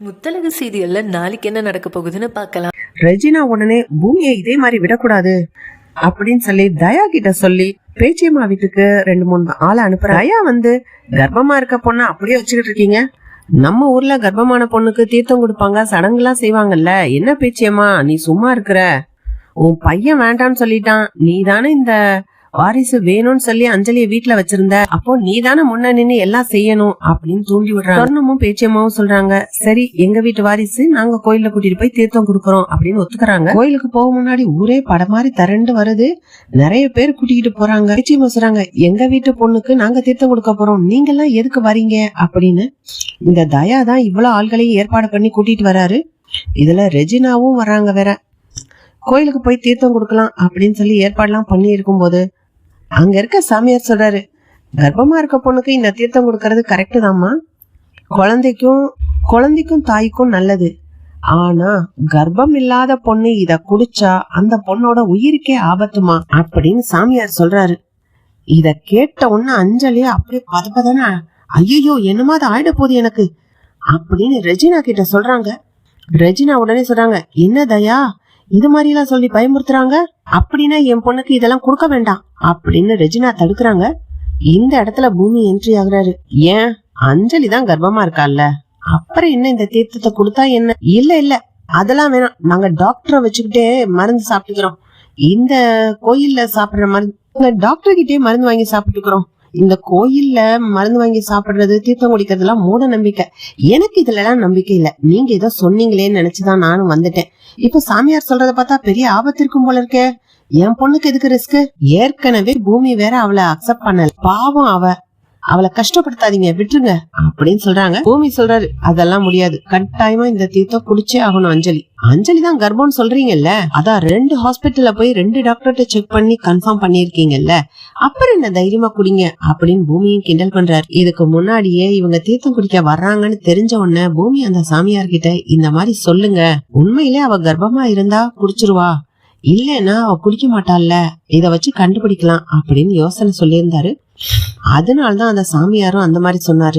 முத்தழகு சீரியல்ல நாளைக்கு என்ன நடக்க போகுதுன்னு பார்க்கலாம். ரெஜினா உடனே பூமியை இதே மாதிரி விடக்கூடாது அப்படின்னு சொல்லி தயா கிட்ட சொல்லி பேச்சியம்மா வீட்டுக்கு 2-3 ஆளை அனுப்புற. தயா கர்ப்பமா இருக்க பொண்ணை அப்படியே வச்சுக்கிட்டு இருக்கீங்க. நம்ம ஊர்ல கர்ப்பமான பொண்ணுக்கு தீர்த்தம் கொடுப்பாங்க, சடங்குலாம் செய்வாங்கல்ல. என்ன பேச்சியம்மா நீ சும்மா இருக்கிற? உன் பையன் வேண்டான்னு சொல்லிட்டான், நீ தானே இந்த வாரிசு வேணும்னு சொல்லி அஞ்சலியை வீட்டுல வச்சிருந்த, அப்போ நீ தானே முன்ன நின்னு எல்லாம் செய்யணும் அப்படின்னு தூண்டி விடுறாங்க. சொர்ணமும் பேச்சியம்மாவும் சொல்றாங்க, சரி எங்க வீட்டு வாரிசு, நாங்க கோயில கூட்டிட்டு போய் தீர்த்தம் கொடுக்கறோம் அப்படின்னு ஒத்துக்கிறாங்க. கோயிலுக்கு போக முன்னாடி ஊரே பட மாதிரி திரண்டு வருது, நிறைய பேர் கூட்டிகிட்டு போறாங்க. பேச்சியம்மா சொல்றாங்க, எங்க வீட்டு பொண்ணுக்கு நாங்க தீர்த்தம் கொடுக்க போறோம், நீங்க எல்லாம் எதுக்கு வரீங்க அப்படின்னு. இந்த தயா தான் இவ்வளவு ஆள்களையும் ஏற்பாடு பண்ணி கூட்டிட்டு வராரு. இதுல ரெஜினாவும் வர்றாங்க வேற. கோயிலுக்கு போய் தீர்த்தம் கொடுக்கலாம் அப்படின்னு சொல்லி ஏற்பாடுலாம் பண்ணி இருக்கும் போது அங்க இருக்க சாமியார் சொல்றாரு, கர்ப்பமா இருக்க பொண்ணுக்கு இந்த தீர்த்தம் கொடுக்கறது கரெக்டு தாம்மா, குழந்தைக்கும் தாய்க்கும் நல்லது. ஆனா கர்ப்பம் இல்லாத பொண்ணு இத குடிச்சா அந்த பொண்ணோட உயிருக்கே ஆபத்துமா அப்படின்னு சாமியார் சொல்றாரு. இத கேட்ட உடனே அஞ்சலி அப்படியே பதப்பதானே, ஐயோ என்னமா அது ஆயிட போகுது எனக்கு அப்படின்னு ரெஜினா கிட்ட சொல்றாங்க. ரெஜினா உடனே சொல்றாங்க, என்ன தயா இது மாதிரி எல்லாம் சொல்லி பயமுறுத்துறாங்க, அப்படின்னா என் பொண்ணுக்கு இதெல்லாம் கொடுக்க வேண்டாம் அப்படின்னு ரெஜினா தடுக்கிறாங்க. இந்த இடத்துல பூமி என்ட்ரி ஆகுறாரு. ஏன் அஞ்சலி தான் கர்ப்பமா இருக்கால, அப்புறம் என்ன இந்த தீர்த்தத்தை கொடுத்தா என்ன? இல்ல அதெல்லாம் வேணாம், நாங்க டாக்டரை வச்சுக்கிட்டே மருந்து சாப்பிட்டுக்கிறோம், இந்த கோயில்ல சாப்பிடுற மருந்து டாக்டர் கிட்டே மருந்து வாங்கி சாப்பிட்டுக்கிறோம், இந்த கோயில்ல மருந்து வாங்கி சாப்பிடுறது தீர்த்தம் குடிக்கிறதுலாம் மூட நம்பிக்கை, எனக்கு இதுல எல்லாம் நம்பிக்கை இல்ல, நீங்க ஏதோ சொன்னீங்களேன்னு நினைச்சுதான் நானும் வந்துட்டேன். இப்ப சாமியார் சொல்றத பார்த்தா பெரிய ஆபத்து இருக்கும் போல இருக்கே, என் பொண்ணுக்கு எதுக்கு ரிஸ்க்? ஏற்கனவே பூமி வேற அவளை அக்செப்ட் பண்ணல, பாவம் அவளை கஷ்டப்படுத்தாதீங்க, விட்டுருங்க அப்படின்னு சொல்றாங்க. பூமி சொல்றாரு, அதெல்லாம் முடியாது, கட்டாயமா இந்த தீர்த்தம் குடிச்சே ஆகணும். அஞ்சலி தான் கர்ப்பம்னு சொல்றீங்கல்ல, அதான் 2 ஹாஸ்பிட்டல்ல போய் 2 டாக்டர்கிட்ட செக் பண்ணி கன்ஃபார்ம் பண்ணிருக்கீங்கல்ல, அப்புறம் என்ன தைரியமா குடிங்க அப்படின்னு பூமியும் கிண்டல் பண்றாரு. இதுக்கு முன்னாடியே இவங்க தீர்த்தம் குடிக்க வர்றாங்கன்னு தெரிஞ்ச உடனே பூமி அந்த சாமியார் கிட்ட இந்த மாதிரி சொல்லுங்க, உண்மையிலே அவ கர்ப்பமா இருந்தா குடிச்சிருவா, இல்லன்னா அவ குடிக்க மாட்டாள்ல, இத வச்சு கண்டுபிடிக்கலாம் அப்படின்னு யோசனை சொல்லியிருந்தாரு. அதனாலதான் அந்த சாமியாரும் அந்த மாதிரி சொன்னாரு.